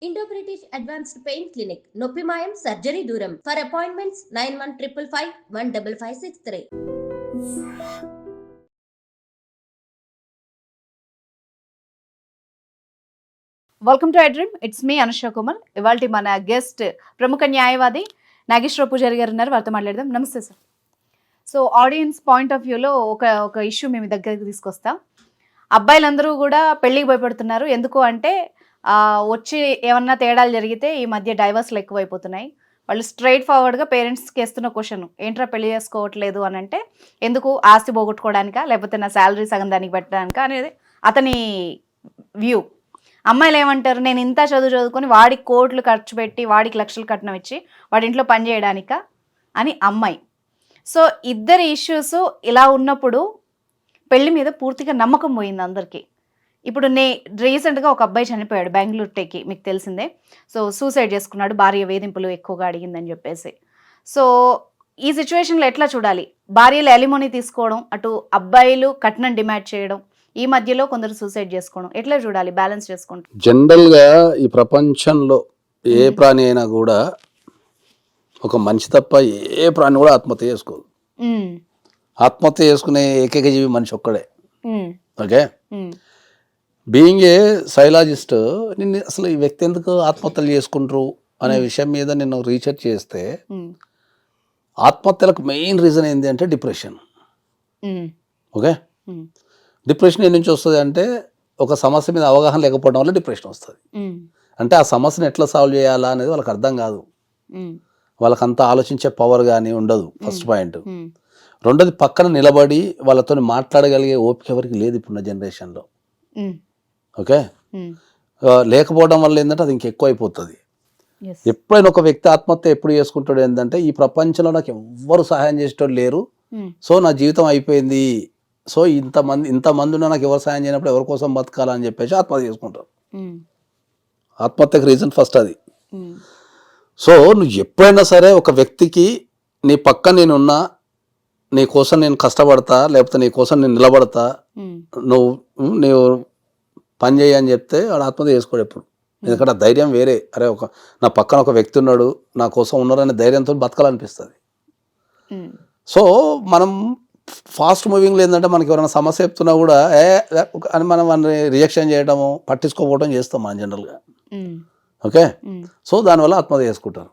Indo British advanced pain clinic నొప్పి మాయం surgery దూరం for appointments 9155515563. Welcome to iDream. It's me Anusha Kumar. ఇవాళ మన గెస్ట్ ప్రముఖ న్యాయవాది నాగేశ్వర పూజారి గారు ఉన్నారు. వారితో మాట్లాడదాం. నమస్తే sir. So audience point of వ్యూలో ఒక ఇష్యూ మేము దగ్గరికి తీసుకొస్తాం. అబ్బాయిలందరూ కూడా పెళ్ళికి భయపడుతున్నారు. ఎందుకు అంటే వచ్చి ఏమన్నా తేడాలు జరిగితే ఈ మధ్య డైవర్స్లు ఎక్కువైపోతున్నాయి. వాళ్ళు స్ట్రైట్ ఫార్వర్డ్గా పేరెంట్స్కి వేస్తున్న క్వశ్చన్, ఏంట్రా పెళ్లి చేసుకోవట్లేదు అని అంటే, ఎందుకు ఆస్తి పోగొట్టుకోవడానికా లేకపోతే నా శాలరీ సగం దానికి పెట్టడానికా అనేది అతని వ్యూ. అమ్మాయిలు ఏమంటారు, నేను ఇంత చదువుకొని వాడికి కోట్లు ఖర్చు పెట్టి వాడికి లక్షలు కట్నం ఇచ్చి వాడి ఇంట్లో పని చేయడానిక అని అమ్మాయి. సో ఇద్దరి ఇష్యూస్ ఇలా ఉన్నప్పుడు పెళ్లి మీద పూర్తిగా నమ్మకం పోయింది అందరికీ. ఇప్పుడు రీసెంట్గా ఒక అబ్బాయి చనిపోయాడు బెంగళూరు టెక్కి, మీకు తెలిసిందే. సో సూసైడ్ చేసుకున్నాడు, భార్య వేధింపులు ఎక్కువగా అడిగిందని చెప్పేసి. సో ఈ సిచ్యువేషన్లో ఎట్లా చూడాలి? భార్యలు ఎలిమోనీ తీసుకోవడం, అటు అబ్బాయిలు కట్నం డిమాండ్ చేయడం, ఈ మధ్యలో కొందరు సూసైడ్ చేసుకోవడం, ఎట్లా చూడాలి? బ్యాలెన్స్ చేసుకుంటాం. జనరల్గా ఈ ప్రపంచంలో ఏ ప్రాణి అయినా కూడా, ఒక మనిషి తప్ప ఏ ప్రాణి కూడా ఆత్మహత్య చేసుకోదు. ఆత్మహత్య చేసుకునే ఏకైక జీవి మనిషి ఒక్కడే. ఓకే, బీయింగ్ ఏ సైలాజిస్ట్, నిన్ను అసలు ఈ వ్యక్తి ఎందుకు ఆత్మహత్యలు చేసుకుంటారు అనే విషయం మీద నేను రీసెర్చ్ చేస్తే, ఆత్మహత్యలకు మెయిన్ రీజన్ ఏంటి అంటే డిప్రెషన్. ఓకే, డిప్రెషన్ ఏ నుంచి వస్తుంది అంటే, ఒక సమస్య మీద అవగాహన లేకపోవడం వల్ల డిప్రెషన్ వస్తుంది. అంటే ఆ సమస్యను ఎట్లా సాల్వ్ చేయాలా అనేది వాళ్ళకి అర్థం కాదు, వాళ్ళకి అంత ఆలోచించే పవర్ కానీ ఉండదు. First point. రెండోది, పక్కన నిలబడి వాళ్ళతో మాట్లాడగలిగే ఓపిక ఎవరికి లేదు ఇప్పుడున్న జనరేషన్లో. ఓకే, లేకపోవడం వల్ల ఏంటంటే అది ఇంకెక్కువ అయిపోతుంది. ఎప్పుడైనా ఒక వ్యక్తి ఆత్మహత్య ఎప్పుడు చేసుకుంటాడు ఏంటంటే, ఈ ప్రపంచంలో నాకు ఎవ్వరు సహాయం చేసేటోళ్ళు లేరు, సో నా జీవితం అయిపోయింది, సో ఇంతమంది ఉన్నా నాకు ఎవరు సాయం చేయనప్పుడు ఎవరి కోసం బతకాలని చెప్పేసి ఆత్మహత్య చేసుకుంటారు. ఆత్మహత్యకు రీజన్ ఫస్ట్ అది. సో నువ్వు ఎప్పుడైనా సరే ఒక వ్యక్తికి, నీ పక్క నేనున్నా, నీ కోసం నేను కష్టపడతా, లేకపోతే నీ కోసం నేను నిలబడతా, నీవు పని చేయని చెప్తే వాడు ఆత్మహత్య చేసుకోడు ఎప్పుడు. ఎందుకంటే ఆ ధైర్యం వేరే. అరే, నా పక్కన ఒక వ్యక్తి ఉన్నాడు, నా కోసం ఉన్నారనే ధైర్యంతో బతకాలనిపిస్తుంది. సో మనం ఫాస్ట్ మూవింగ్లో ఏంటంటే, మనకి ఎవరైనా సమస్య చెప్తున్నా కూడా అని మనం వాళ్ళని రియాక్షన్ చేయడము, పట్టించుకోకపోవడం చేస్తాం మనం జనరల్గా. ఓకే, సో దానివల్ల ఆత్మహత్య చేసుకుంటారు.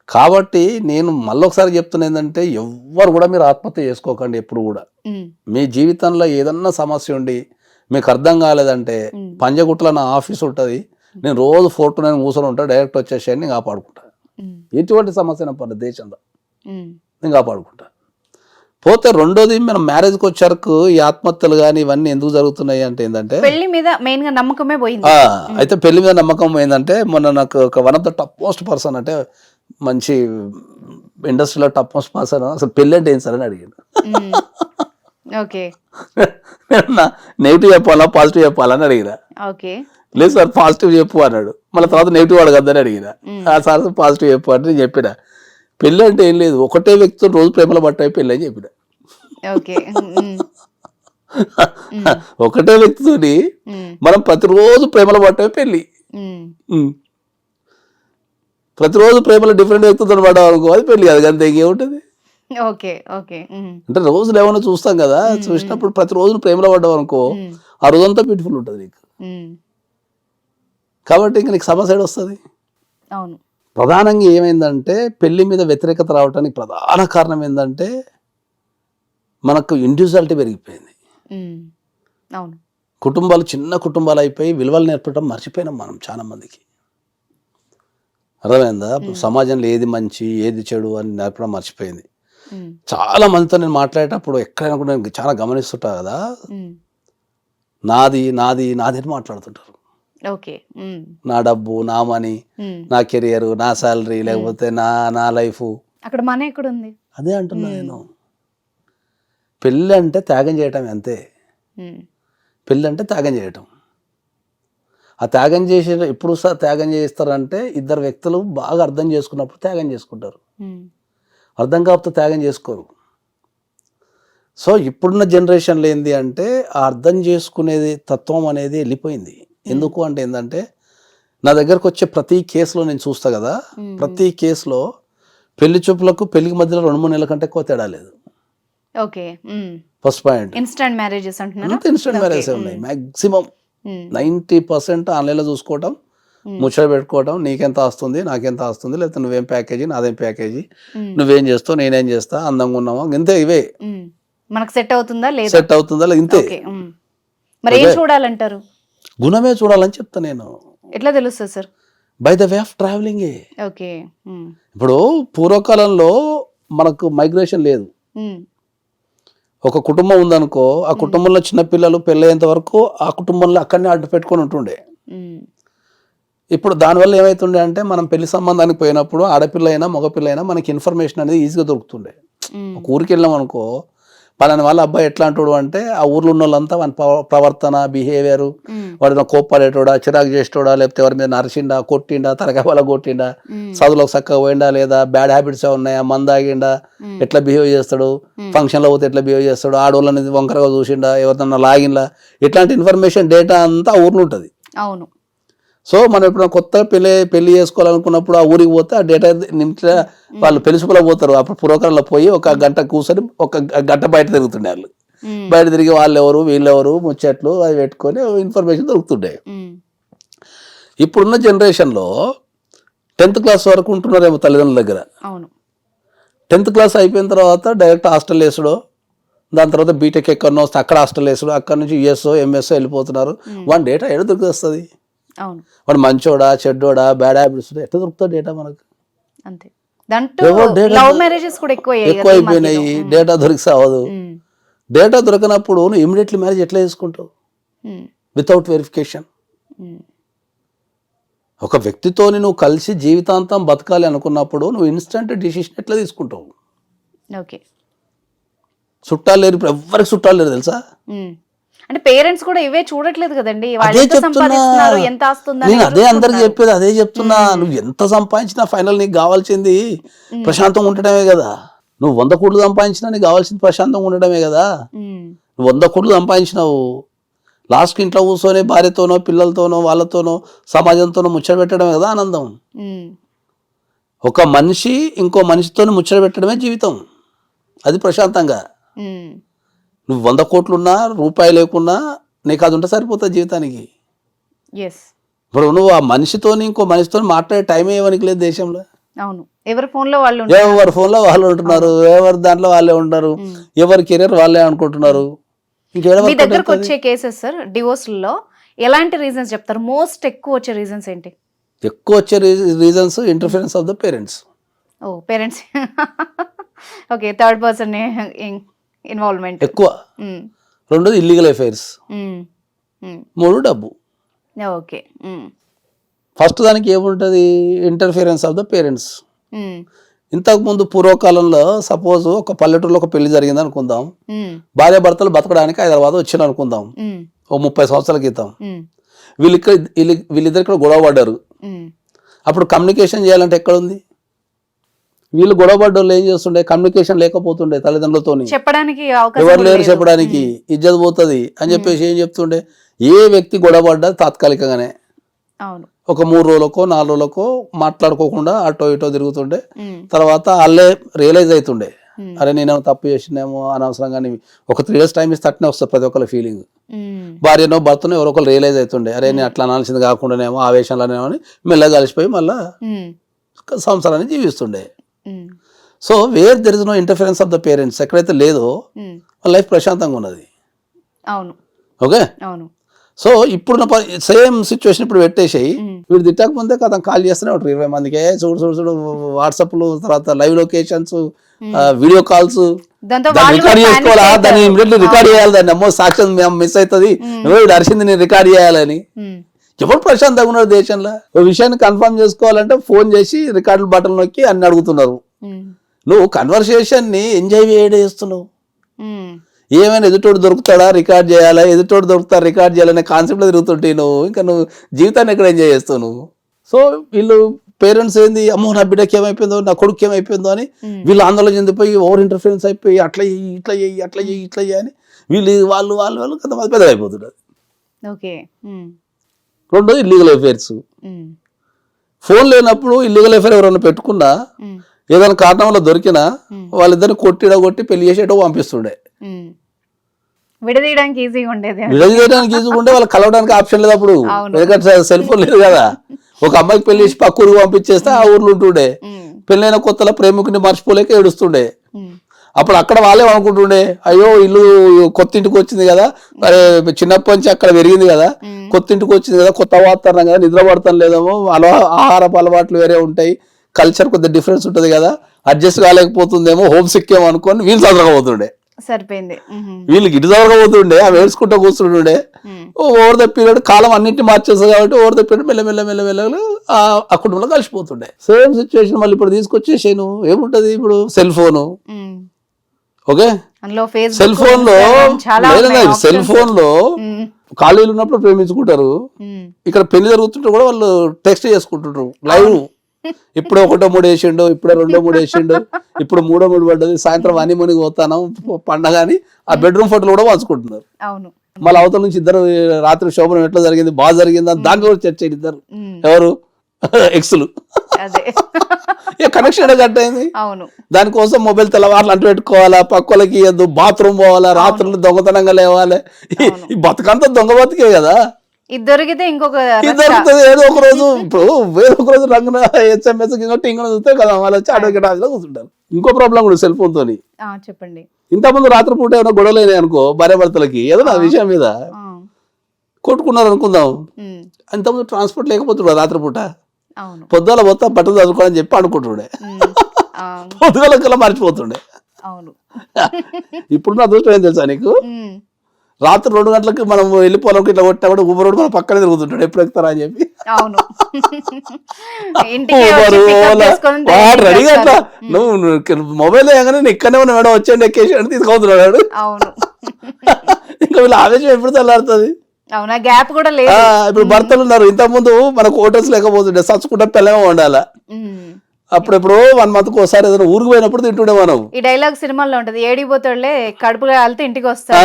కాబట్టి నేను మళ్ళొకసారి చెప్తున్నా ఏంటంటే, ఎవ్వరు కూడా మీరు ఆత్మహత్య చేసుకోకండి ఎప్పుడు కూడా. మీ జీవితంలో ఏదన్నా సమస్య ఉండి మీకు అర్థం కాలేదంటే, పంజగుట్టలో నా ఆఫీస్ ఉంటుంది, నేను రోజు 4 to 9 కూర్చొని ఉంటాను, డైరెక్ట్ వచ్చేసేయండి, నేను కాపాడుకుంటాను. ఎటువంటి సమస్య పర్లేదు దేశంలో నేను కాపాడుకుంటాను. పోతే రెండోది, మనం మ్యారేజ్కి వచ్చారకు ఈ ఆత్మహత్యలు కానీ ఇవన్నీ ఎందుకు జరుగుతున్నాయి అంటే ఏంటంటే, పెళ్లి మీద మెయిన్ గా నమ్మకమే పోయింది. అయితే పెళ్లి మీద నమ్మకం పోయిందంటే, మొన్న నాకు ఒక one of the top most person, అంటే మంచి ఇండస్ట్రీలో టాప్ మోస్ట్ పర్సన్, అసలు పెళ్ళి అంటే ఏం సార్ అని అడిగాను. ఓకే, నెగిటివ్ చెప్పాలా పాజిటివ్ చెప్పాలని అడిగిన. ఓకే, లేదు సార్ పాజిటివ్ చెప్పు అన్నాడు. మళ్ళీ తర్వాత నెగిటివ్ అడగద్దని అడిగిన. సార్ పాజిటివ్ చెప్పు అంటే నేను చెప్పిన, పెళ్ళి అంటే ఏం లేదు, ఒకటే వ్యక్తితో రోజు ప్రేమలో పట్టాయి పెళ్ళి అని చెప్పిన. ఒకటే వ్యక్తితోని మనం ప్రతిరోజు ప్రేమలో పట్టాయి పెళ్ళి. ప్రతిరోజు ప్రేమలో డిఫరెంట్ వ్యక్తితో పడ్డాం అనుకో, అది పెళ్ళి కాదు. అంతే, ఇంకేముంటుంది. అంటే రోజులు ఏమైనా చూస్తాం కదా, చూసినప్పుడు ప్రతిరోజు ప్రేమలో పడ్డావు అనుకో, ఆ రోజంతా బ్యూటిఫుల్ ఉంటుంది నీకు. కాబట్టి ఇంక నీకు సమస్య వస్తుంది. అవును. ప్రధానంగా ఏమైందంటే, పెళ్లి మీద వ్యతిరేకత రావడానికి ప్రధాన కారణం ఏంటంటే, మనకు ఇండివిజువాలిటీ పెరిగిపోయింది. అవును. కుటుంబాలు చిన్న కుటుంబాలు అయిపోయి విలువలు నేర్పడం మర్చిపోయినాం మనం చాలా మందికి. అర్థమైందా? సమాజంలో ఏది మంచి ఏది చెడు అని నేర్పడం మర్చిపోయింది. చాలా మందితో నేను మాట్లాడేటప్పుడు ఎక్కడైనా కూడా నేను చాలా గమనిస్తుంటా కదా, నాది నాది నాది అని మాట్లాడుతుంటారు. నా డబ్బు, నా మనీ, నా కెరియర్, నా శాలరీ, లేకపోతే నా లైఫ్. అక్కడ మన ఎక్కడ ఉంది? అదే అంటున్నా నేను. పెళ్ళి అంటే త్యాగం చేయటం, అంతే. పెళ్ళి అంటే త్యాగం చేయటం. ఆ త్యాగం చేసే ఎప్పుడు త్యాగం చేస్తారంటే, ఇద్దరు వ్యక్తులు బాగా అర్థం చేసుకున్నప్పుడు త్యాగం చేసుకుంటారు. అర్థం కాకపోతే త్యాగం చేసుకోరు. సో ఇప్పుడున్న జనరేషన్లో ఏంది అంటే, ఆ అర్థం చేసుకునేది తత్వం అనేది వెళ్ళిపోయింది. ఎందుకు అంటే ఏంటంటే, నా దగ్గరకు వచ్చే ప్రతి కేసులో నేను చూస్తా కదా, ప్రతి కేసులో పెళ్లి చూపులకు పెళ్లికి మధ్యలో 2-3 నెలల కంటే ఎక్కువ తేడా లేదు. Okay. First point. Instant marriages అంటున్నారా? ఇన్స్టెంట్ మ్యారేజ్ ఉన్నాయి. మాక్సిమం 90% ఆన్లైన్లో చూసుకోవటం, ముచ్చట పెట్టుకోవటం, నీకెంత వస్తుంది నాకెంత వస్తుంది, లేకపోతే నువ్వేం ప్యాకేజీ నాదేం ప్యాకేజీ, నువ్వేం చేస్తావు నేనేం చేస్తా, అందంగా ఉన్నావా, ఇంతే. ఇవే మనకు సెట్ అవుతుందా లేదా, సెట్ అవుతుందా లేదా, ఇంతే. మరి ఏం చూడాలంటారు? గుణమే చూడాలని చెప్తా నేను. ఎట్లా తెలుస్తుంది sir? By the way of travelling. Okay. ఇప్పుడు పూర్వకాలంలో మనకు మైగ్రేషన్ లేదు. ఒక కుటుంబం ఉందనుకో, ఆ కుటుంబంలో చిన్న పిల్లలు పెళ్ళయ్యేంత వరకు ఆ కుటుంబంలో అక్కడనే అడ్డు పెట్టుకొని ఉంటుండే. ఇప్పుడు దానివల్ల ఏమవుతుండే అంటే మనం పెళ్లి సంబంధానికి పోయినప్పుడు ఆడపిల్ల అయినా మగపిల్ల అయినా మనకి ఇన్ఫర్మేషన్ అనేది ఈజీగా దొరుకుతుండే. ఒక ఊరికి వెళ్ళాం అనుకో, పలాని వాళ్ళ అబ్బాయి ఎట్లా అంటాడు అంటే ఆ ఊర్లో ఉన్న వాళ్ళంతా వాని ప్రవర్తన, బిహేవియర్, వాడిన కోప్పడేటోడా, చిరాకు చేసేటోడా, లేకపోతే ఎవరి మీద నరిచిండా, కొట్టిండా, తరగతి వల్ల కొట్టిండా, చదువులోకి చక్కగా పోయిండా లేదా, బ్యాడ్ హ్యాబిట్స్ ఉన్నాయా, మందాగిండా, ఎట్లా బిహేవ్ చేస్తాడు, ఫంక్షన్లో పోతే ఎట్లా బిహేవ్ చేస్తాడు, ఆడవాళ్ళని వంకరగా చూసిండా, ఎవరినన్నా లాగిన్లా, ఇట్లాంటి ఇన్ఫర్మేషన్ డేటా అంతా ఆ ఊర్లో ఉంటుంది. అవును. సో మనం ఎప్పుడైనా కొత్తగా పెళ్లి చేసుకోవాలనుకున్నప్పుడు ఆ ఊరికి పోతే ఆ డేటా నిమిషం వాళ్ళు పెళ్లిసుకులా పోతారు. అప్పుడు పూర్వకాలంలో పోయి 1 గంట కూర్చొని 1 గంట బయట తిరుగుతుండే వాళ్ళు. బయట తిరిగి వాళ్ళు ఎవరు వీళ్ళెవరు ముచ్చట్లు అవి పెట్టుకొని ఇన్ఫర్మేషన్ దొరుకుతుండే. ఇప్పుడున్న జనరేషన్లో 10th క్లాస్ వరకు ఉంటున్నారేమో తల్లిదండ్రుల దగ్గర. 10th క్లాస్ అయిపోయిన తర్వాత డైరెక్ట్ హాస్టల్ వేసుడో, దాని తర్వాత బీటెక్ ఎక్కడనో వస్తే అక్కడ హాస్టల్ వేసుడు, అక్కడ నుంచి యుఎస్ఓ ఎంఎస్ఓ వెళ్ళిపోతున్నారు. వాడి డేటా ఎక్కడ దొరుకుతుంది? వాడు మంచోడా చెడ్డోడా, బ్యాడ్ హ్యాబిట్స్ ఎట్లా దొరుకుతుంది డేటా మనకు? అంతే. లవ్ మ్యారేజెస్ కూడా ఎక్కువ అయిపోయినాయి. డేటా దొరికి సావదు. డేటా దొరకనప్పుడు నువ్వు ఇమీడియట్లీ మ్యారేజ్ ఎట్లా చేసుకుంటావు? Without verification. ఒక వ్యక్తితోని నువ్వు కలిసి జీవితాంతం బతకాలి అనుకున్నప్పుడు నువ్వు ఇన్స్టంట్ డిసిషన్ ఎట్లా తీసుకుంటావు? ఓకే. చుట్టాలు లేరు, ఇప్పుడు ఎవరికి చుట్టాలు లేరు తెలుసా? అంటే పేరెంట్స్ కూడా ఇవే చూడట్లేదు కదండి. అదే చెప్తున్నా, నేను అదే అందరికి చెప్పేది అదే చెప్తున్నా. నువ్వు ఎంత సంపాదించినా ఫైనల్ నీకు కావాల్సింది ప్రశాంతంగా ఉండటమే కదా. నువ్వు 100 కోట్లు సంపాదించినా నీకు కావాల్సింది ప్రశాంతంగా ఉండటమే కదా. నువ్వు 100 కోట్లు సంపాదించినావు, లాస్ట్కి ఇంట్లో కూర్చొని భార్యతోనో పిల్లలతోనో వాళ్ళతోనో సమాజంతోనో ముచ్చట పెట్టడమే కదా ఆనందం. ఒక మనిషి ఇంకో మనిషితో ముచ్చట పెట్టడమే జీవితం. అది ప్రశాంతంగా. నువ్వు 100 కోట్లున్నా రూపాయి లేకున్నా నీకు అది ఉంటే సరిపోతుంది జీవితానికి. ఇప్పుడు నువ్వు ఆ మనిషితోని ఇంకో మనిషితో మాట్లాడే టైం ఏమనికి లేదు దేశంలో. అవును. ఎవరి ఫోన్లో వాళ్ళు ఉంటున్నారు, ఎవరి దాంట్లో వాళ్ళే ఉంటారు, ఎవరి కెరీర్ వాళ్ళే అనుకుంటున్నారు. మీ దగ్గరకు వచ్చే కేసెస్ సార్ డివోర్స్లో ఎలాంటి రీజన్స్ చెప్తారు? మోస్ట్ ఎక్కువ వచ్చే రీజన్స్ ఏంటి? ఎక్కువ వచ్చే reasons interference of the parents. Parents. Okay. Third person involvement ఎక్కువ. 2 ఇల్లీగల్ అఫైర్స్. 3 డబ్బు. ఓకే. ఫస్ట్ దానికి ఏముంటుంది? Interference of the parents. ఇంతకుముందు పూర్వకాలంలో సపోజ్ ఒక పల్లెటూరులో ఒక పెళ్లి జరిగింది అనుకుందాం, భార్య భర్తలు బతకడానికి హైదరాబాద్ వచ్చిన అనుకుందాం, ఓ 30 సంవత్సరాల క్రితం. వీళ్ళిద్దరు ఇక్కడ గొడవ పడ్డారు. అప్పుడు కమ్యూనికేషన్ చేయాలంటే ఎక్కడ ఉంది? వీళ్ళు గొడవ పడ్డోళ్ళు ఏం చేస్తుండే? కమ్యూనికేషన్ లేకపోతుండే తల్లిదండ్రులతో, చెప్పడానికి ఎవరు లేరు చెప్పడానికి, ఇజ్జత్ పోతుంది అని చెప్పేసి ఏం చెప్తుండే? ఏ వ్యక్తి గొడవ పడ్డా తాత్కాలికంగానే ఒక 3 రోజులకో 4 రోజులకో మాట్లాడుకోకుండా అటో ఇటో తిరుగుతుండే. తర్వాత వాళ్ళే రియలైజ్ అవుతుండే, అరే నేనేమో తప్పు చేసినేమో అనవసరంగా. ఒక 3 days టైం ఇస్తే అట్నే వస్తుంది ప్రతి ఒక్కరి ఫీలింగ్. భార్యనో భర్తనో ఎవరో ఒకరు రియలైజ్ అవుతుండే, అరే నేను అట్లా అనాల్సింది కాకుండానేమో ఆవేశంలోనేమో అని మెల్లగా కలిసిపోయి మళ్ళా సంసారాన్ని జీవిస్తుండే. So where there is no interference of the parents, ఎక్కడైతే లేదో లైఫ్ ప్రశాంతంగా ఉన్నది. ఓకే. సో ఇప్పుడు సేమ్ సిచ్యువేషన్ ఇప్పుడు పెట్టేసాయి. వీడు తిట్టకముందే కథ కాల్ చేస్తూనే ఉంటారు 20 మందికి. చూడు వాట్సాప్లు, తర్వాత live locations, video calls. Record చేసుకోవాలా? దాన్ని ఇమీడియట్లీ రికార్డ్ చేయాలి. దాన్ని అమ్మో సాక్ష్యం మిస్ అవుతుంది, వీడు అరిసింది నేను రికార్డ్ చేయాలని. ఎవరు ప్రశాంతంగా ఉన్నారు దేశంలో? ఒక విషయాన్ని కన్ఫర్మ్ చేసుకోవాలంటే ఫోన్ చేసి రికార్డు బటన్ నొక్కి అన్ని అడుగుతున్నారు. నువ్వు కన్వర్సేషన్ ని ఎంజాయ్ చేస్తున్నావు. ఏమైనా ఎదుటోడు దొరుకుతాడా రికార్డ్ చేయాలా, ఎదుటోడు దొరుకుతాడు రికార్డ్ చేయాలనే కాన్సెప్ట్లో తిరుగుతుంటే నువ్వు జీవితాన్ని ఎక్కడ ఎంజాయ్ చేస్తావు నువ్వు? సో వీళ్ళు పేరెంట్స్ ఏంది, అమ్మో నా బిడ్డకి ఏమైపోయిందో, నా కొడుకు ఏమైపోయిందో అని వీళ్ళు ఆందోళన చెందిపోయి ఓవర్ ఇంటర్ఫరెన్స్ అయిపోయి అట్లా చెయ్యి ఇట్లా చెయ్యి అట్లా చెయ్యి ఇట్లా చెయ్యి అని వాళ్ళు కొంతమంది పెద్దగా అయిపోతున్నారు. రెండోది ఇల్లీగల్ అఫైర్స్. ఫోన్ లేనప్పుడు ఇల్లీగల్ అఫైర్ ఎవరైనా పెట్టుకున్నా ఏదైనా కారణం వల్ల దొరికినా వాళ్ళిద్దరిని కొట్టి పెళ్లి చేసేటో పంపిస్తుండే. విడదీయడానికి ఈజీగా ఉండేది. విడదీయడానికి ఈజీగా ఉండే, వాళ్ళకి కలవడానికి ఆప్షన్ లేదు అప్పుడు, ఎందుకంటే సెల్ ఫోన్ లేదు కదా. ఒక అమ్మాయికి పెళ్లి చేసి పక్క ఊరికి పంపించేస్తే ఆ ఊర్లో ఉంటుండే. పెళ్ళైన కొత్తలో ప్రేమికుని మర్చిపోలేక ఏడుస్తుండే. అప్పుడు అక్కడ వాళ్ళే అనుకుంటుండే, అయ్యో ఇల్లు కొత్త ఇంటికి వచ్చింది కదా, మరి చిన్నప్పటి నుంచి అక్కడ పెరిగింది కదా, కొత్త ఇంటికి వచ్చింది కదా, కొత్త వాతావరణం కదా, నిద్ర పడతాం లేదేమో, ఆహారపు అలవాట్లు వేరే ఉంటాయి, కల్చర్ కొద్దిగా డిఫరెన్స్ ఉంటుంది కదా, అడ్జస్ట్ కాలేకపోతుందేమో, హోమ్ సిక్ ఏమో అనుకొని వీళ్ళు చదవకపోతుండే. సరిపోయింది. వీళ్ళకి ఇటు చదవకపోతుండే, అవి ఏడ్చుకుంటూ కూర్చుంటుండే. ఓవర్ ద పీరియడ్ కాలం అన్నింటినీ మార్చేస్తుంది కాబట్టి ఓవర్ ద పీరియడ్ మెల్ల ఆ కుటుంబంలో కలిసిపోతుండే. సేమ్ సిచ్యువేషన్ మళ్ళీ ఇప్పుడు తీసుకొచ్చేసాను. ఏముంటది ఇప్పుడు cell phone. Okay, cell phone లో సెల్ ఫోన్ లో ఖాళీలు ఉన్నప్పుడు ప్రేమించుకుంటారు. ఇక్కడ పెళ్లి జరుగుతుంటే కూడా వాళ్ళు టెక్స్ట్ చేసుకుంటుంటారు లైవ్. ఇప్పుడు 1 3 వేసిండు, ఇప్పుడే 2 3 వేసిండు, ఇప్పుడు 3 3 పడ్డది, సాయంత్రం హనీమూన్కి పోతాను పండగ అని ఆ బెడ్రూమ్ ఫోటోలు కూడా పంచుకుంటున్నారు. మళ్ళీ అవతల నుంచి ఇద్దరు రాత్రి శోభనం ఎట్లా జరిగింది, బాగా జరిగింది అని దాంట్లో కూడా చర్చ ఇద్దరు ఎవరు ఎక్స్లు. కనెక్షన్ కట్ అయింది. దానికోసం మొబైల్ తెల్లవారులు అంటూ పెట్టుకోవాలా, పక్కలకి ఇవ్వద్దు, బాత్రూమ్ పోవాలా, రాత్రులు దొంగతనంగా లేవాలి. ఈ బతుకంతా దొంగ బతికే కదా. దొరికితే ఇంకొక ఏదో ఒక రోజు ఇప్పుడు వేరే ఒక రోజు రంగున SMS టింగ్ చూస్తే కదా వాళ్ళు వచ్చి అడ్వకేట్ ఆఫీస్లో కూర్చుంటారు. ఇంకో ప్రాబ్లం కూడా సెల్ ఫోన్ తోని. చెప్పండి. ఇంతకుముందు రాత్రిపూట ఏమైనా గొడవలు అయినాయి అనుకో, భార్య భర్తలకి ఏదైనా విషయం మీద కొట్టుకున్నారు అనుకుందాం, ఇంతకుముందు ట్రాన్స్పోర్ట్ లేకపోతుండే రాత్రిపూట, పొద్దుల మొత్తం బట్టలు చదువుకోవాలని చెప్పి అనుకుంటుండే, పొద్దుగల మర్చిపోతుండే. ఇప్పుడు నా అదృష్టం ఏం తెలుసా నీకు, రాత్రి 2 గంటలకు మనం వెళ్ళిపోవాలనుకో ఇట్లా కొట్టినా కూడా ఊబర్ రోడ్ మన పక్కనే తిరుగుతుంటాడు, ఎప్పుడు ఎక్కుతారా అని చెప్పి. రెడీగా అట్లా నువ్వు మొబైల్ వేయగానే ఇక్కడనే ఉన్న మేడం వచ్చేయండి ఎక్కేసి అని తీసుకొస్తున్నాడు. ఇంకా వీళ్ళ ఆవేశం ఎప్పుడు చల్లారుతుంది. ఇప్పుడు భర్తలు ఉన్నారు, ఇంతకు ముందు మనకు హోటల్స్ లేకపోతుండే, సచ్చుకుంటా పిల్లమే ఉండాలా. అప్పుడెప్పుడు 1 monthకి ఒకసారి ఏదైనా ఊరికి పోయినప్పుడు తింటుండే మనం. ఈ డైలాగ్ సినిమాల్లో ఉంటది, ఏడిపోతాడులే కడుపుగా వెళ్తే ఇంటికి వస్తాడు.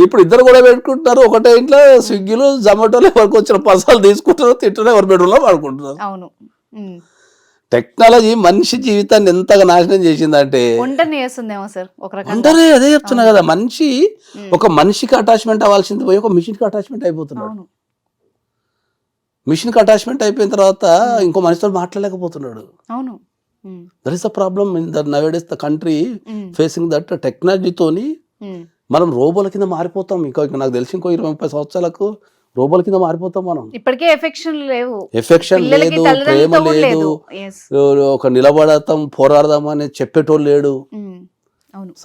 ఇప్పుడు ఇద్దరు కూడా పెట్టుకుంటున్నారు ఒకటే ఇంట్లో, స్విగ్గీలు జొమాటోలు ఎవరికి వచ్చిన పర్సలు తీసుకుంటారు, తింటున్నారు, ఎవరి బెడ్రూమ్ లో పడుకుంటున్నారు. టెక్నాలజీ మనిషి జీవితాన్ని ఎంతగా నాశనం చేసిందంటే అంటే అదే చెప్తున్నా కదా, మనిషి ఒక మనిషికి అటాచ్మెంట్ అవ్వాల్సింది పోయి ఒక మిషన్ కి అటాచ్మెంట్ అయిపోతున్నాడు. మిషన్ కి అటాచ్మెంట్ అయిపోయిన తర్వాత ఇంకో మనిషితో మాట్లాడలేకపోతున్నాడు. That is the problem in the nowadays the country facing that. టెక్నాలజీతోని మనం రోబోల కింద మారిపోతాం. ఇంకా నాకు తెలిసి ఇంకో 20-30 సంవత్సరాలకు రోబోల కింద మారిపోతాం మనం. ఇప్పటికే ఎఫెక్షన్ లేదు, ప్రేమ లేదు, ఒక నిలబడతాం పోరాడదాం అని చెప్పేటోళ్ళు లేడు.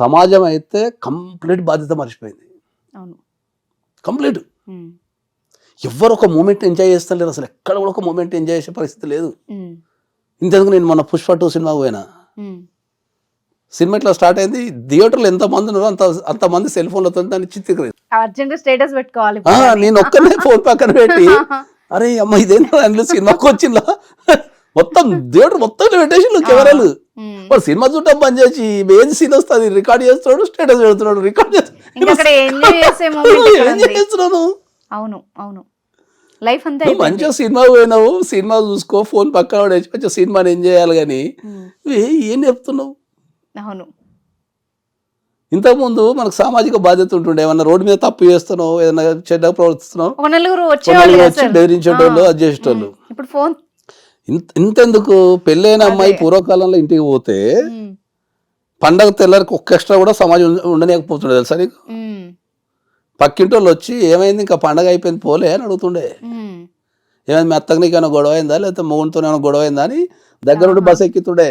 సమాజం అయితే కంప్లీట్ బాధ్యత మర్చిపోయింది, కంప్లీట్. ఎవ్వరు ఒక మూమెంట్ ఎంజాయ్ చేస్తలేరు, అసలు ఎక్కడ కూడా ఒక మూమెంట్ ఎంజాయ్ చేసే పరిస్థితి లేదు. ఇంతకు నేను మొన్న పుష్ప 2 సినిమాకి పోయినా. సినిమా ఇట్లా స్టార్ట్ అయింది, థియేటర్లో ఎంత మంది ఉన్నారో అంతమంది సెల్ ఫోన్లతో దాన్ని చిత్రీకరించారు. నేను ఒక్కనే ఫోన్ పక్కన పెట్టి అరే అమ్మ ఇదేంటో అందులో సినిమాకి వచ్చిందా మొత్తం థియేటర్ మొత్తం పెట్టేసి కెమెరాలు. వాడు సినిమా చూడటం బంద్ చేసి ఏది సీన్ వస్తుంది రికార్డ్ చేస్తున్నాడు, స్టేటస్ పెడుతున్నాడు, రికార్డ్ చేస్తున్నాను. మంచిగా సినిమా పోయినావు, సినిమా చూసుకో, ఫోన్ పక్కన పడేసి మంచిగా సినిమాని ఎంజాయ్ చేయాలి. కానీ ఏం చెప్తున్నావు? ఇంతకుముందు మనకు సామాజిక బాధ్యత ఉంటుండే, ఏమన్నా రోడ్డు మీద తప్పు చేస్తున్నావు, ఏదైనా చెడ్డ ప్రవర్తిస్తున్నావు, వచ్చి బెదిరించేటోళ్ళు, అది చేసేటోళ్ళు. ఇంతెందుకు, పెళ్ళైన అమ్మాయి పూర్వకాలంలో ఇంటికి పోతే పండగ తెల్లారికి ఒక్క ఎక్స్ట్రా కూడా సమాజం ఉండలేకపోతుండే తెలుసా నీకు. పక్కింటి వాళ్ళు వచ్చి ఏమైంది ఇంకా పండగ అయిపోయింది పోలే అని అడుగుతుండే. ఏమైంది మీ అత్తకు నీకైనా గొడవ అయిందా, లేకపోతే మొగుడితో ఏమైనా గొడవ అయిందా అని దగ్గరుండి బస్ ఎక్కుతుండే.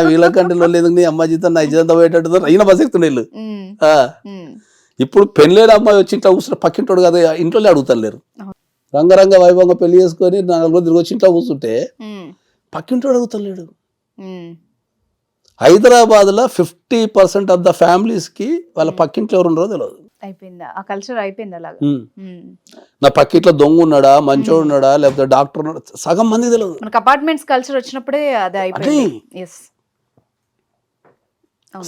వీళ్ళకంటే లేదు, నీ అమ్మ జీతం నా ఇజ్జంతా పోయేటట్టు అయినా బస్ ఎక్కుతుండే వీళ్ళు. ఇప్పుడు పెళ్ళైన అమ్మాయి వచ్చి ఇంట్లో కూర్చుంటే పక్కింటోడు కదా ఇంట్లో అడుగుతలేరు. రంగరంగ వైభవంగా పెళ్లి చేసుకొని 4 రోజులు తిరిగి వచ్చి ఇంట్లో కూర్చుంటే పక్కింటోడు అడుగుతలేడు. హైదరాబాద్ లో 50% ఆఫ్ ద ఫ్యామిలీస్ కి వాళ్ళ పక్కింట్లో ఎవరు ఉన్నారో తెలియదు. నా పక్కింట్లో దొంగ ఉన్నాడా, మంచోడు ఉన్నాడా, లేకపోతే డాక్టర్ ఉన్నాడా, సగం మంది తెలియదు. అపార్ట్మెంట్స్ కల్చర్ వచ్చినప్పుడే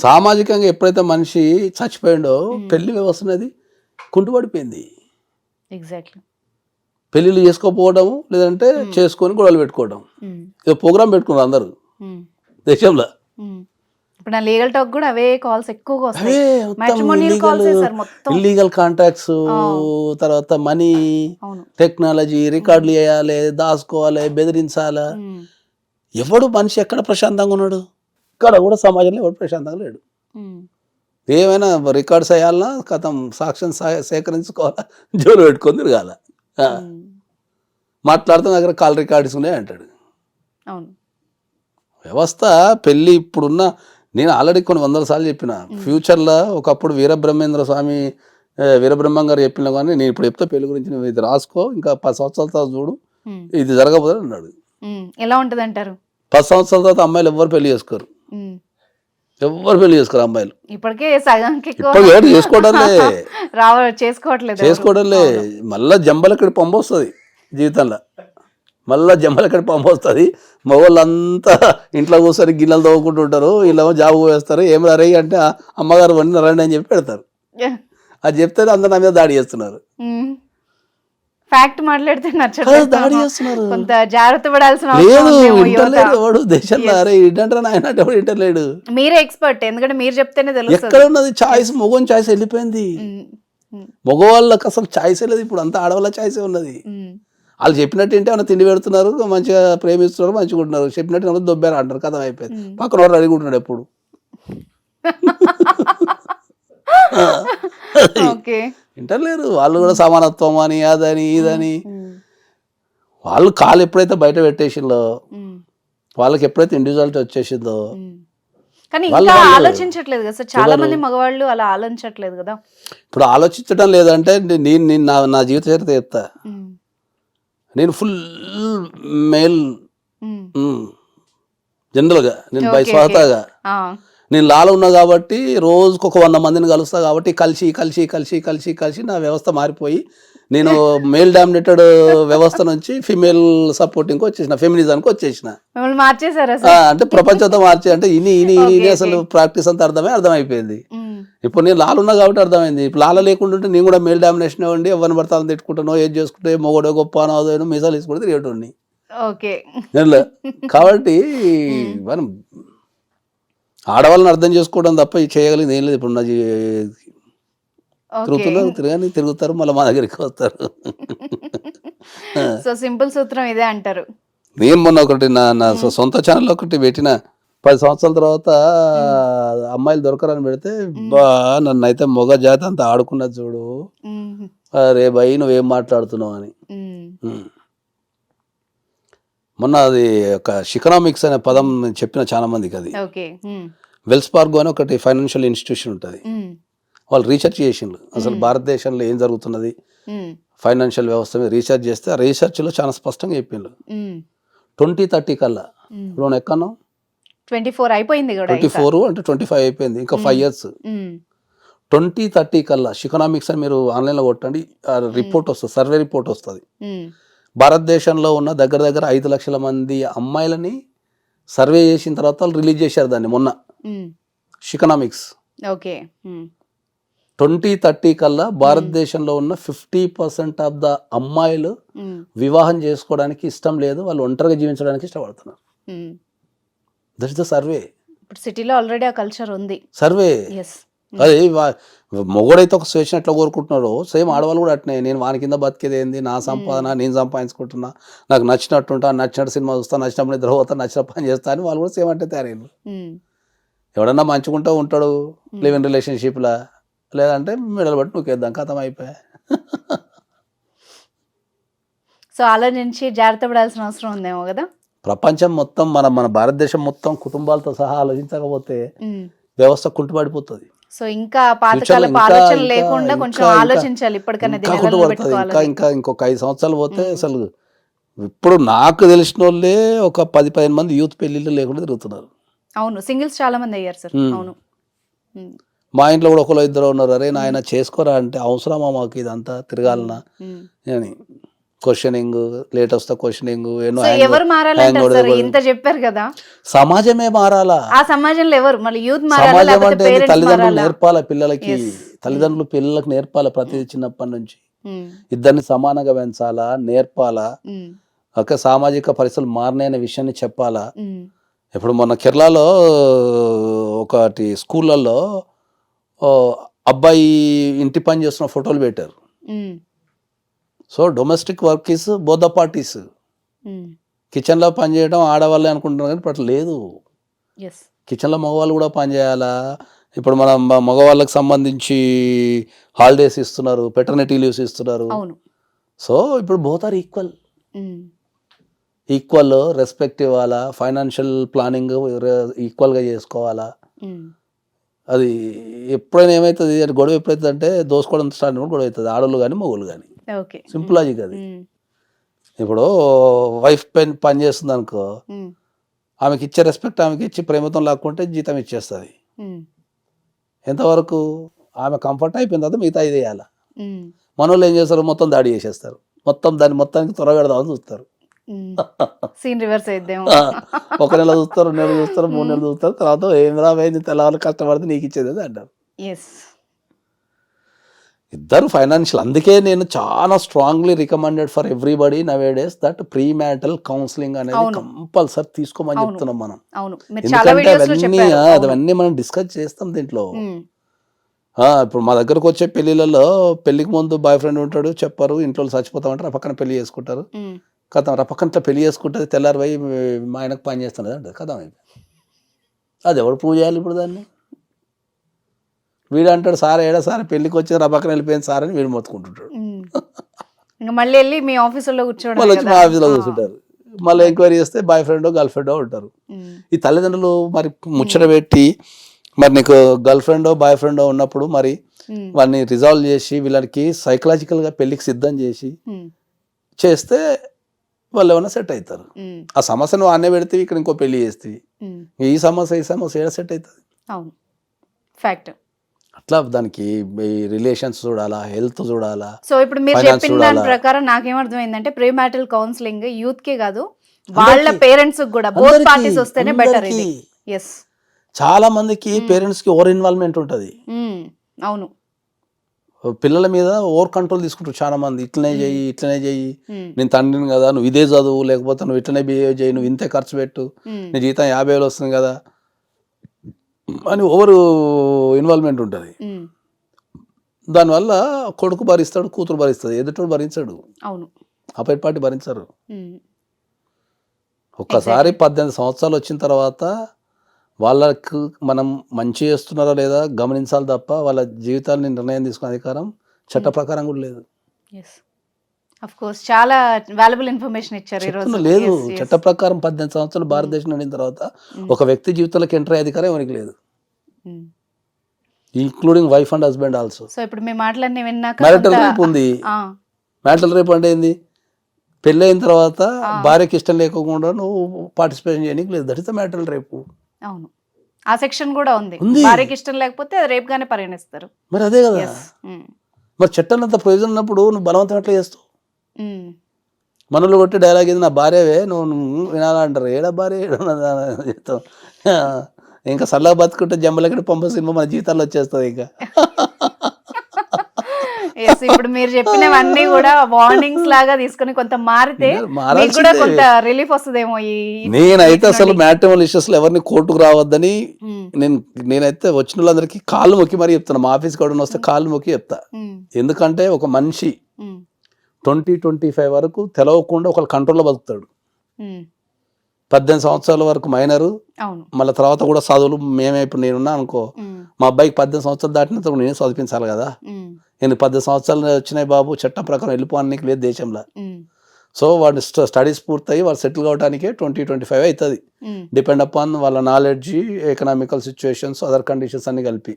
సామాజికంగా ఎప్పుడైతే మనిషి చచ్చిపోయిండో పెళ్లి వ్యవస్థ అనేది కుంటుపడిపోయింది. ఎగ్జాక్ట్లీ. పెళ్ళిళ్ళు చేసుకోకపోవడము, లేదంటే చేసుకొని గొడవలు పెట్టుకోవడం. ఇక ప్రోగ్రామ్ పెట్టుకున్నారు అందరూ దేశంలో. ఇప్పుడు నా లీగల్ టాక్ కూడా అవే కాల్స్ ఎక్కువగా వస్తాయి. మ్యాట్రిమోనియల్ కాల్స్ సార్ మొత్తం. ఇల్లీగల్ కాంట్రాక్ట్స్, తర్వాత మనీ, టెక్నాలజీ, రికార్డులు చేయాలి, దాచుకోవాలి, బెదిరించాలి. ఎవడు మనిషి ఎక్కడ ప్రశాంతంగా ఉన్నాడు? ఇక్కడ కూడా సమాజంలో ఎవడు ప్రశాంతంగా లేడు. ఏమైనా రికార్డ్స్ వేయాలన్నా కథం సాక్ష్యం సేకరించుకోవాలా, జోలు పెట్టుకొని తిరగాల. మాట్లాడుతున్న దగ్గర కాల్ రికార్డ్స్ ఉన్నాయి అంటాడు. వ్యవస్థ పెళ్ళి ఇప్పుడున్న, నేను ఆల్రెడీ కొన్ని 100 సార్లు చెప్పిన, ఫ్యూచర్లో ఒకప్పుడు వీరబ్రహ్మం గారు చెప్పిన కానీ నేను ఇప్పుడు చెప్తే పెళ్లి గురించి నువ్వు ఇది రాసుకో, ఇంకా 10 సంవత్సరాల తర్వాత చూడు ఇది జరగబోదు అన్నాడు. ఎలా ఉంటుంది అంటారు? 10 సంవత్సరాల తర్వాత అమ్మాయిలు ఎవ్వరు పెళ్లి చేసుకోరు, అమ్మాయిలు. ఇప్పటికే సగంకి ఎవరు చేసుకోవడంలే. మళ్ళా జంబలక్కడి పంప వస్తుంది జీవితంలో, మగవాళ్ళంతా ఇంట్లో కూర్చొని గిన్నెలు తవ్వుకుంటూ ఉంటారు, వీళ్ళేమో జాబ్ వేస్తారు. ఏం రై అంటే అమ్మగారు వండి రండి అని చెప్పి పెడతారు. అది చెప్తే అందరు నా మీద దాడి చేస్తున్నారు. ఫ్యాక్ట్ మాట్లాడితే దాడి చేస్తున్నారు. కొంత జాగ్రత్త పడాల్సిన వాడు దేశంలో అరే ఇంటంటారా నాయన ఎవడు ఇంటలేడు. మీరే ఎక్స్పర్ట్, ఎందుకంటే మీరు చెప్తేనే తెలుస్తుంది. ఎక్కడ ఉన్నది ఛాయిస్? మగవాని ఛాయిస్ వెళ్ళిపోయింది. మగవాళ్ళకి అసలు ఛాయిస్ లేదు ఇప్పుడు, అంతా ఆడవాళ్ళ ఛాయిసే ఉన్నది. వాళ్ళు చెప్పినట్టు ఏంటి ఏమైనా తిండి పెడుతున్నారు, మంచిగా ప్రేమిస్తున్నారు, మంచిగా ఉంటున్నారు. చెప్పినట్టు దొబ్బారు అంటారు, కథం అయిపోయింది. పక్కన వాడు అడుగుంటున్నాడు ఎప్పుడు. వింటలేరు వాళ్ళు కూడా. సమానత్వం అని అదని ఇదని వాళ్ళు కాలు ఎప్పుడైతే బయట పెట్టేసిందో, వాళ్ళకి ఎప్పుడైతే ఇండివిజువాలిటీ వచ్చేసిందో. కానీ ఇంకా ఆలోచించట్లేదు కదా సార్, చాలా మంది మగవాళ్ళు అలా ఆలోచించట్లేదు కదా. ఇప్పుడు ఆలోచించడం లేదంటే నేను నా జీవిత చరిత్ర చెప్తా. నేను ఫుల్ మేల్ జనరల్గా, నేను స్వతహాగా నేను లాలో ఉన్నా కాబట్టి రోజుకు ఒక 100 మందిని కలుస్తా కాబట్టి కలిసి కలిసి కలిసి కలిసి కలిసి నా వ్యవస్థ మారిపోయి నేను మేల్ డామినేటెడ్ వ్యవస్థ నుంచి ఫిమేల్ సపోర్టింగ్ వచ్చేసిన, ఫెమినిజానికి వచ్చేసిన. అంటే ప్రపంచంతో మార్చే అంటే ఇని అసలు ప్రాక్టీస్ అంతా అర్థమైపోయింది. ఇప్పుడు నేను లాలు ఉన్నా కాబట్టి అర్థమైంది. ఇప్పుడు లాల లేకుండా ఉంటే నేను కూడా మేల్ డామినేషన్ ఉండి ఎవరిని పడతాను తిట్టుకుంటానో, ఏది చేసుకుంటే మొగడో గొప్ప అనో మీసాలు తీసుకుంటే తిరిగేటోడిని. కాబట్టి మనం ఆడవాళ్ళని అర్థం చేసుకోవడం తప్ప ఇది చేయగలిగింది ఏం లేదు. ఇప్పుడు నా తిరుగుతారు మళ్ళీ మా దగ్గరికి వస్తారు. సో సింపుల్ సూత్రం ఇదే అంటారు. నేను మొన్న ఒకటి నా సొంత ఛానల్ ఒకటి పెట్టిన, 10 సంవత్సరాల తర్వాత అమ్మాయిలు దొరకరని పెడితే నన్ను అయితే మొగ జాతి అంత ఆడుకున్నది చూడు, అరే భయ్ నువ్వేం మాట్లాడుతున్నావు అని. మొన్న అది ఒక శికనామిక్స్ అనే పదం చెప్పిన చాలా మందికి. అది వెల్స్ ఫార్గో అని ఒకటి ఫైనాన్షియల్ ఇన్స్టిట్యూషన్ ఉంటుంది. వాళ్ళు రీసెర్చ్ చేసిండ్రు అసలు భారతదేశంలో ఏం జరుగుతున్నది ఫైనాన్షియల్ వ్యవస్థ మీద రీసెర్చ్ చేస్తే, ఆ రీసెర్చ్లో చాలా స్పష్టంగా చెప్పిండ్రు 2030 కల్లా. ఇప్పుడు ఎక్కడో 24 అయిపోయింది, 24 అంటే 25 అయిపోయింది, ఇంకా 5 years. 2030 కల్లా శికనామిక్స్ అని మీరు ఆన్లైన్లో కొట్టండి, రిపోర్ట్ వస్తుంది, సర్వే రిపోర్ట్ వస్తుంది. భారతదేశంలో ఉన్న దగ్గర 5 లక్షల మంది అమ్మాయిలని సర్వే చేసిన తర్వాత వాళ్ళు రిలీజ్ చేశారు దాన్ని మొన్న. శికనామిక్స్ 2030 కల్లా భారతదేశంలో ఉన్న 50% ఆఫ్ ద అమ్మాయిలు వివాహం చేసుకోవడానికి ఇష్టం లేదు, వాళ్ళు ఒంటరిగా జీవించడానికి ఇష్టపడుతున్నారు. That is the survey. సిటీలో ఆల్రెడీ ఆ కల్చర్ ఉంది. సర్వే అదే మొగడైతే ఒక స్వేచ్ఛ ఎట్లా కోరుకుంటున్నారో సేమ్ ఆడవాళ్ళు కూడా అట్నే. నేను వాని కింద బతికేది ఏంది, నా సంపాదన నేను సంపాదించుకుంటున్నా, నాకు నచ్చినట్టుంటా, నచ్చినట్టు సినిమా చూస్తా, నచ్చినప్పుడు నిద్ర పోతా, నచ్చిన పని చేస్తా అని వాళ్ళు కూడా సేమ్ అంటే తయారైంది. ఎవడన్నా మంచుకుంటూ ఉంటాడు లివ్ ఇన్ రిలేషన్షిప్లా, లేదంటే మెడలు బట్టి నూకేద్దాం, కథం అయిపోయా. సో ఆలోచించి జాగ్రత్త పడాల్సిన అవసరం ఉందేమో కదా. ప్రపంచం మొత్తం మన భారతదేశం మొత్తం కుటుంబాలతో సహా ఆలోచించకపోతే వ్యవస్థ కుంటుపడిపోతుంది. సో ఇంకా పాతకాలపు ఆలోచన లేకుండా కొంచెం ఆలోచించాలి ఇప్పటికన్నా. ఇంకొక 5 సంవత్సరాలు పోతే అసలు ఇప్పుడు నాకు తెలిసిన వాళ్ళే ఒక 10-15 మంది యూత్ పెళ్లిళ్ళు లేకుండా తిరుగుతున్నారు. అవును, సింగిల్స్ చాలా మంది అయ్యారు సార్. అవును, మా ఇంట్లో కూడా ఒకరు 2 ఉన్నారు. అరే నాయన చేసుకోరా అంటే అవసరమా మాకు ఇదంతా తిరగాలనా అని క్వశ్చనింగ్, లేట్ వస్తా క్వశ్చనింగ్. ఎవరు మారాలంటారు? ఇంత చెప్పారు కదా, సమాజమే మారాలా. ఆ సమాజంలో ఎవరు మళ్ళీ యూత్ సమాజం అంటే తల్లిదండ్రులు నేర్పాలా పిల్లలకి. తల్లిదండ్రులు పిల్లలకు నేర్పాలి ప్రతి చిన్నప్పటి నుంచి. ఇద్దరిని సమానంగా పెంచాలా, నేర్పాలా, ఒక సామాజిక పరిస్థితులు మారినాయనే విషయాన్ని చెప్పాలా. ఇప్పుడు మొన్న కేరళలో ఒకటి స్కూళ్ళల్లో అబ్బాయి ఇంటి పని చేస్తున్న ఫోటోలు పెట్టారు. So domestic work is both the parties. కిచెన్లో పని చేయడం ఆడవాళ్ళే అనుకుంటున్నారు కానీ ఇప్పుడు అట్లా లేదు. కిచెన్లో మగవాళ్ళు కూడా పని చేయాలా. ఇప్పుడు మన మగవాళ్ళకి సంబంధించి హాలిడేస్ ఇస్తున్నారు, పెటర్నిటీ లీవ్స్ ఇస్తున్నారు. సో ఇప్పుడు బోత్ ఆర్ ఈక్వల్ రెస్పెక్ట్ ఇవ్వాలా, ఫైనాన్షియల్ ప్లానింగ్ ఈక్వల్గా చేసుకోవాలా. అది ఎప్పుడైనా ఏమవుతుంది అంటే గొడవ ఎప్పుడైతుంది అంటే దోసుకోవడం స్టార్ట్ అయినప్పుడు గొడవ అవుతుంది, ఆడోళ్ళు కానీ మగవాళ్ళు కానీ. సింపుల్ లాజిక్ అది. ఇప్పుడు వైఫ్ పని చేస్తుంది అనుకో, ఆమెకి ఇచ్చే రెస్పెక్ట్ ఆమెకి ఇచ్చి ప్రేమతో లాక్కుంటే జీతం ఇచ్చేస్తుంది. ఎంతవరకు ఆమె కంఫర్ట్ అయిపోయిన తర్వాత మిగతా ఇది వేయాలి. మన వాళ్ళు ఏం చేస్తారు, మొత్తం దాడి చేసేస్తారు, దాన్ని మొత్తానికి త్వరగడదామని చూస్తారు. Scene reverse అయిద్దేమో. 1 నెల చూస్తారు, 2 నెలలు చూస్తారు, 3 నెలలు చూస్తారు, తర్వాత ఏం రాబోయింది తెల్లవాళ్ళు కష్టపడితే నీకు ఇచ్చేది అంటారు. ఇద్దరు ఫైనాన్షియల్. అందుకే నేను చాలా strongly recommended for everybody nowadays that pre marital counselling అనేది కంపల్సరీ తీసుకోమని చెప్తున్నాం మనం. ఎందుకంటే అవన్నీ మనం డిస్కస్ చేస్తాం దీంట్లో. ఇప్పుడు మా దగ్గరకు వచ్చే పెళ్లిళ్ళలో పెళ్లికి ముందు బాయ్ ఫ్రెండ్ ఉంటాడు, చెప్పరు, ఇంట్లో చచ్చిపోతామంటారు, పక్కన పెళ్లి చేసుకుంటారు. కథం పక్కన పెళ్లి చేసుకుంటుంది, తెల్లారి పోయి మా ఆయనకు పని చేస్తున్నది అంటే కథం అయిపోయింది. అది ఎవరు ప్రూవ్ చేయాలి ఇప్పుడు దాన్ని? వీడు అంటాడు సార్ ఏడా సార్ పెళ్లికి వచ్చి పక్కన వెళ్ళిపోయింది సార్ అని వీడు మొత్తుకుంటుంటాడు. మళ్ళీ వెళ్ళి మీ ఆఫీసులో కూర్చోండి, మళ్ళీ వచ్చి మా ఆఫీస్లో కూర్చుంటారు. మళ్ళీ ఎంక్వైరీ చేస్తే బాయ్ ఫ్రెండో గర్ల్ ఫ్రెండో ఉంటారు. ఈ తల్లిదండ్రులు మరి ముచ్చట పెట్టి మరి నీకు గర్ల్ ఫ్రెండో బాయ్ ఫ్రెండో ఉన్నప్పుడు మరి వాడిని రిజాల్వ్ చేసి వీళ్ళకి సైకలాజికల్గా పెళ్లికి సిద్ధం చేస్తే వాళ్ళు ఏమైనా సెట్ అవుతారు. ఆ సమస్యను వాడినే పెడితే ఇక్కడ ఇంకో పెళ్లి చేస్తే ఈ సమస్య ఏడా సెట్ అవుతుంది. ఫ్యాక్ట్. అట్లా దానికి రిలేషన్స్ చూడాలా, హెల్త్ చూడాలా. సో ఇప్పుడు మీరు చెప్పిన దాని ప్రకారం నాకేమర్థమైందంటే ప్రీ మ్యారిటల్ కౌన్సిలింగ్ యూత్ కే కాదు, వాళ్ళ పేరెంట్స్ కూడా బోత్ పార్టీస్ వస్తేనే బెటర్. చాలా మందికి పేరెంట్స్ కి ఓవర్ ఇన్వాల్వ్మెంట్ ఉంటుంది. అవును, పిల్లల మీద ఓవర్ కంట్రోల్ తీసుకుంటారు చాలా మంది. ఇట్లనే చెయ్యి, నేను తండ్రిని కదా, నువ్వు ఇదే చదువు, లేకపోతే నువ్వు ఇట్లనే బిహేవ్ చేయి, నువ్వు ఇంతే ఖర్చు పెట్టు, నీ జీతం 50,000 వస్తుంది కదా అని ఓవర్ ఇన్వాల్వ్మెంట్ ఉంటుంది. దానివల్ల కొడుకు భరిస్తాడు, కూతురు భరిస్తుంది, ఎదుటోడు భరించాడు, అపైట్ పార్టీ భరించరు. ఒక్కసారి 18 సంవత్సరాలు వచ్చిన తర్వాత వాళ్ళకు మనం మంచి చేస్తున్నారా లేదా గమనించాలి తప్ప వాళ్ళ జీవితాన్ని నిర్ణయం తీసుకునే అధికారం చట్ట ప్రకారం కూడా లేదు. చాలా వాల్యుబుల్ ఇన్ఫర్మేషన్ ఇచ్చారు ఈరోజు. లేదు, చట్ట ప్రకారం 18 సంవత్సరాలు భారతదేశం నిండిన తర్వాత ఒక వ్యక్తి జీవితంలోకి ఎంటర్ అయ్యే అధికారం ఎవరికి లేదు, including wife and husband also. So ఇప్పుడు మీ మాటలన్నీ విన్నాక మ్యారిటల్ రేప్ ఉంది. మ్యారిటల్ రేప్ అంటే ఏంది? పెళ్ళి అయిన తర్వాత భార్యకి ఇష్టం లేకుండా నువ్వు పార్టిసిపేషన్ చేయడానికి లేదు, that is the marital rape. అవును, ఆ సెక్షన్ కూడా ఉంది. భార్యకి ఇష్టం లేకపోతే అది రేప్ గానే పరిగణిస్తారు. మరి అదే కదా, మరి చట్టం అంత ప్రయోజనం ఉన్నప్పుడు నువ్వు బలవంతం ఎట్లా చేస్తావు? మనలో కొట్టి డైలాగ్ ఇది, నా భార్యవే నువ్వు వినాలంటారు. ఏడా భార్య చెప్తావు. ఇంకా సల్లా బతుకుంటే జమ్మలకి పంప సినిమా మన జీవితాల్లో వచ్చేస్తుంది. ఇంకా ఇప్పుడు మీరు చెప్పినవన్నీ కూడా వార్నింగ్స్ లాగా తీసుకుని కొంత మారితే కూడా కొంత రిలీఫ్ వస్తుందేమో. నేనైతే అసలు మ్యాట్రిమోనియల్ ఇష్యూస్ లో ఎవరిని కోర్టుకు రావద్దని నేనైతే వచ్చిన వాళ్ళందరికీ కాళ్ళు మొక్కి మరీ చెప్తాను. మా ఆఫీస్కి ఎవరైనా వస్తే కాళ్ళు మొక్కి చెప్తా. ఎందుకంటే ఒక మనిషి 20-25 వరకు తెలవకుండా ఒక కంట్రోల్లో బతుకుతాడు. 18 సంవత్సరాల వరకు మైనరు, మళ్ళీ తర్వాత కూడా చదువులు. మేమే ఇప్పుడు నేనున్నా అనుకో, మా అబ్బాయికి 18 సంవత్సరాలు దాటిన తర్వాత నేనే చదివించాలి కదా. నేను 18 సంవత్సరాలు వచ్చినాయి బాబు, చట్టం ప్రకారం వెళ్ళిపోవడానికి లేదు దేశంలో. సో వాడు స్టడీస్ పూర్తయి వాడు సెటిల్ కావడానికే 20-25 అవుతుంది. డిపెండ్ అపాన్ వాళ్ళ knowledge, economical situations, other conditions అన్ని కలిపి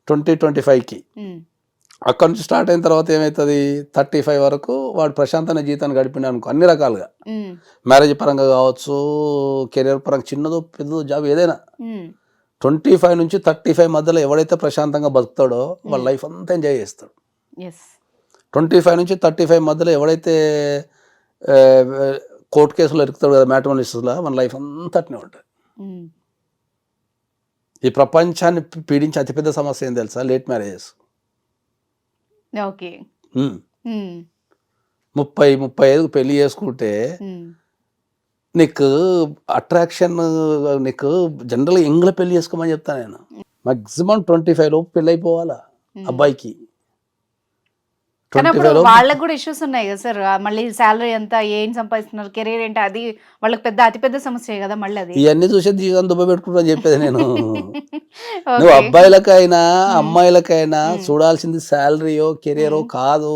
20-25కి. అక్కడ నుంచి స్టార్ట్ అయిన తర్వాత ఏమవుతుంది, 35 వరకు వాడు ప్రశాంతమైన జీవితాన్ని గడిపిన అనుకో, అన్ని రకాలుగా, మ్యారేజ్ పరంగా కావచ్చు, కెరీర్ పరంగా, చిన్నదో పెద్దదో జాబ్ ఏదైనా. 25 నుంచి 35 మధ్యలో ఎవడైతే ప్రశాంతంగా బతుకుతాడో వాళ్ళ లైఫ్ అంతా ఎంజాయ్ చేస్తాడు. 25 నుంచి 35 మధ్యలో ఎవడైతే కోర్టు కేసులో ఇరుకుతాడు కదా, మ్యాట్రిమోనియల్ ఇష్యూస్లో, మన లైఫ్ అంతా అట్నే ఉంటుంది. ఈ ప్రపంచాన్ని పీడించే అతిపెద్ద సమస్య ఏం తెలుసా? Late marriages. ఓకే. 30-35 పెళ్లి చేసుకుంటే నీకు అట్రాక్షన్, నీకు జనరల్గా ఎంగ్లో పెళ్లి చేసుకోమని చెప్తాను నేను. మాక్సిమం 25 లోపు పెళ్ళి అయిపోవాలా అబ్బాయికి. కానీ అప్పుడు వాళ్ళకి కూడా ఇష్యూస్ ఉన్నాయి కదా సార్, మళ్ళీ శాలరీ ఎంత, ఏం సంపాదిస్తున్నారు, కెరీర్ ఏంటి, అది వాళ్ళకి అతిపెద్ద సమస్య కదా మళ్ళీ అది. ఇవన్నీ చూసే జీవితం దుబ్బ పెట్టుకుంటా చెప్పేది నేను. నువ్వు అబ్బాయిలకైనా అమ్మాయిలకైనా చూడాల్సింది శాలరీయో కెరీరో కాదు,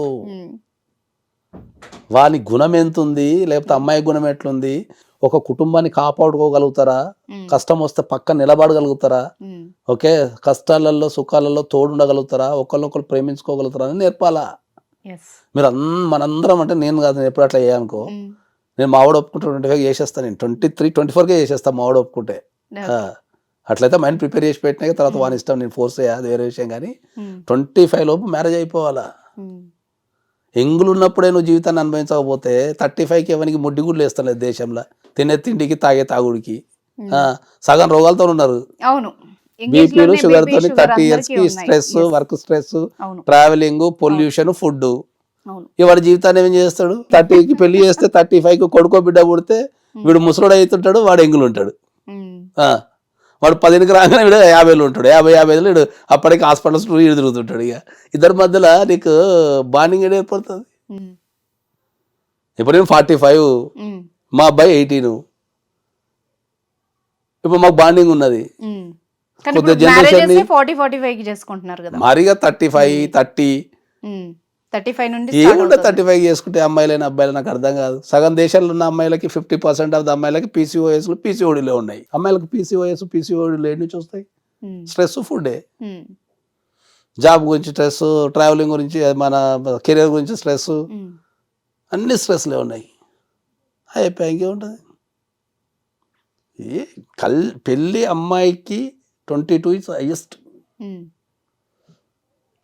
వాని గుణం ఎంత ఉంది, లేకపోతే అమ్మాయి గుణం ఎట్లుంది, ఒక కుటుంబాన్ని కాపాడుకోగలుగుతారా, కష్టం వస్తే పక్క నిలబడగలుగుతారా, ఓకే, కష్టాలలో సుఖాలలో తోడుండగలుగుతారా, ఒకళ్ళొకరు ప్రేమించుకోగలుగుతారా అని నేర్పాలా. మీరు మనందరం అంటే నేను కాదు, నేను ఎప్పుడు అట్లా చేయనుకో, నేను మావాడు ఒప్పుకుంటే 25 చేసేస్తాను, నేను 23-24కే చేసేస్తాను మావాడు ఒప్పుకుంటే. అట్లయితే మైండ్ ప్రిపేర్ చేసి పెట్టినా తర్వాత వాని ఇష్టం, నేను ఫోర్స్ చేయాలి, అది వేరే విషయం. కానీ 25 లోపు మ్యారేజ్ అయిపోవాలా. ఎంగులు ఉన్నప్పుడే నువ్వు జీవితాన్ని అనుభవించకపోతే 35కి ఎవరికి ముడ్డి గుడ్లు వేస్తలేదు దేశంలో, తినే తిండికి తాగే తాగుడికి. సగం రోగాలతో ఉన్నారు. అవును, బీపీలు షుగర్ తోని 30 years కి stress, work stress, travelling, pollution, food. వాడి జీవితాన్ని ఏం చేస్తాడు? 30కి పెళ్లి చేస్తే 35కి కొడుకో బిడ్డ పుడితే వీడు ముసలుడు అవుతుంటాడు, వాడు ఎంగులు ఉంటాడు. వాడు 10కి రాగానే వీడు 50 ఉంటాడు, 50 వీడు అప్పటికి హాస్పిటల్స్ వీడు తిరుగుతుంటాడు. ఇక ఇద్దరి మధ్యలో నీకు బాండింగ్ ఏర్పడుతుంది. ఇప్పుడు నేను 45, మా అబ్బాయి 18, ఇప్పుడు మాకు బాండింగ్ ఉన్నది. మరిగా 35-30 ఏముంటే 35 చేసుకుంటే అమ్మాయిలైనా అబ్బాయిలు నాకు అర్థం కాదు. సగం దేశాల్లో ఉన్న అమ్మాయిలకి 50% ఆఫ్ ద అమ్మాయిలకి పీసీఓడీలో ఉన్నాయి. అమ్మాయిలకి పీసీఓడీలు ఏడు నుంచి వస్తాయి? స్ట్రెస్, ఫుడ్డే. జాబ్ గురించి స్ట్రెస్, ట్రావెలింగ్ గురించి, మన కెరీర్ గురించి స్ట్రెస్, అన్ని స్ట్రెస్లే ఉన్నాయి. అయిపోయి ఇంకేముంటుంది? పెళ్ళి అమ్మాయికి 22 ఇస్ హైయెస్ట్.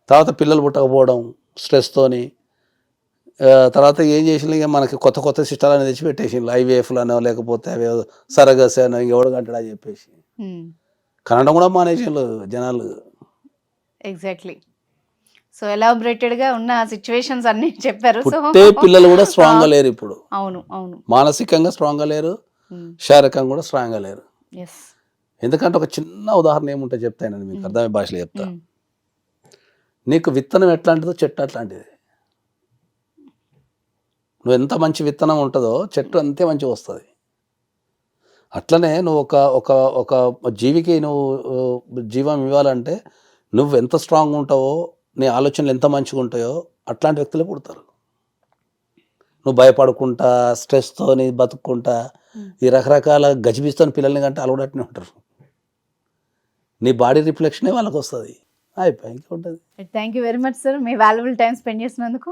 తర్వాత పిల్లలు పుట్టకపోవడం స్ట్రెస్తోని, తర్వాత ఏం చేసిన ఇక మనకి కొత్త కొత్త సిస్టాలు అనేది తెచ్చి పెట్టేసిండు. ఐవీఎఫ్లనో లేకపోతే అవి సరగస్ అనో ఇంకెవడు కంటాడా చెప్పేసి కనడం కూడా మానేసిండు జనాలు. ఎగ్జాక్ట్లీ. సో ఎలాబరేటెడ్ గా ఉన్న సిచ్యువేషన్స్ అన్ని చెప్పారు. పుట్టే పిల్లలు కూడా స్ట్రాంగ్ గా లేరు ఇప్పుడు. అవును అవును, మానసికంగా స్ట్రాంగ్ గా లేరు, శారీరకంగా కూడా స్ట్రాంగ్ గా లేరు. ఎందుకంటే ఒక చిన్న ఉదాహరణ ఏముంటే చెప్తాను మీకు, అర్థమయ్యే భాషలో చెప్తా. నీకు విత్తనం ఎట్లాంటిదో చెట్టు అట్లాంటిది. నువ్వు ఎంత మంచి విత్తనం ఉంటుందో చెట్టు అంతే మంచిగా వస్తుంది. అట్లనే నువ్వు ఒక జీవికి నువ్వు జీవం ఇవ్వాలంటే నువ్వు ఎంత స్ట్రాంగ్ ఉంటావో, నీ ఆలోచనలు ఎంత మంచిగా ఉంటాయో అట్లాంటి వ్యక్తులే పుడతారు. నువ్వు భయపడుకుంటా స్ట్రెస్తో నీ బతుక్కుంటా ఈ రకరకాల గజిబిజితో పిల్లల్ని కంటే వాళ్ళు కూడా అట్నే ఉంటారు. నీ బాడీ రిఫ్లెక్షనే వాళ్ళకి వస్తుంది. అయిపోయి ఇంకేముంటుంది. Thank you very much sir, మీ వాల్యుబుల్ టైం స్పెండ్ చేసినందుకు.